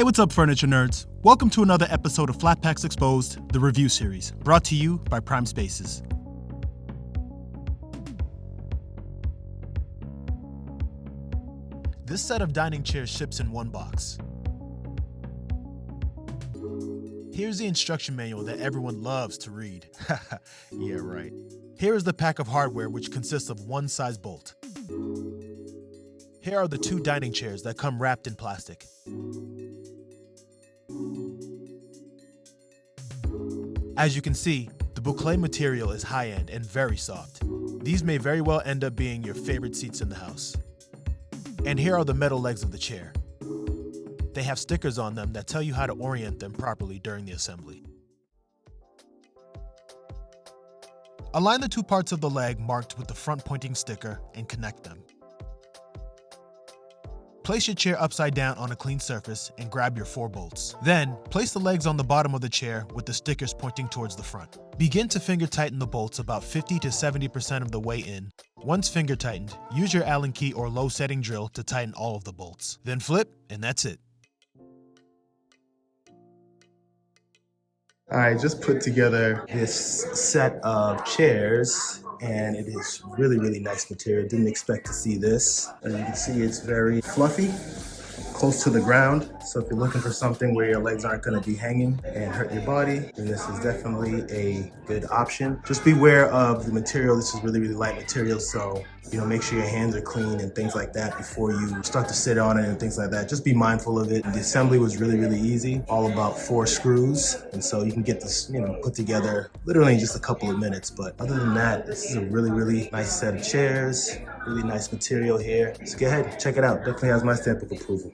Hey, what's up, furniture nerds? Welcome to another episode of Flat Packs Exposed, the review series, brought to you by Prime Spaces. This set of dining chairs ships in one box. Here's the instruction manual that everyone loves to read. Yeah, right. Here is the pack of hardware, which consists of one size bolt. Here are the two dining chairs that come wrapped in plastic. As you can see, the boucle material is high-end and very soft. These may very well end up being your favorite seats in the house. And here are the metal legs of the chair. They have stickers on them that tell you how to orient them properly during the assembly. Align the two parts of the leg marked with the front pointing sticker and connect them. Place your chair upside down on a clean surface and grab your 4 bolts. Then, place the legs on the bottom of the chair with the stickers pointing towards the front. Begin to finger tighten the bolts about 50 to 70% of the way in. Once finger tightened, use your Allen key or low setting drill to tighten all of the bolts. Then flip, and that's it. I just put together this set of chairs, and it is really nice material. Didn't expect to see this. As you can see, it's very fluffy, close to the ground. So if you're looking for something where your legs aren't going to be hanging and hurt your body, then this is definitely a good option. Just beware of the material. This is really light material, so make sure your hands are clean and things like that before you start to sit on it and things like that. Just be mindful of it. The assembly was really easy, all about 4 screws, and so you can get this put together literally in just a couple of minutes. But other than that, this is a really nice set of chairs, really nice material here. So go ahead, check it out. Definitely has my stamp of approval.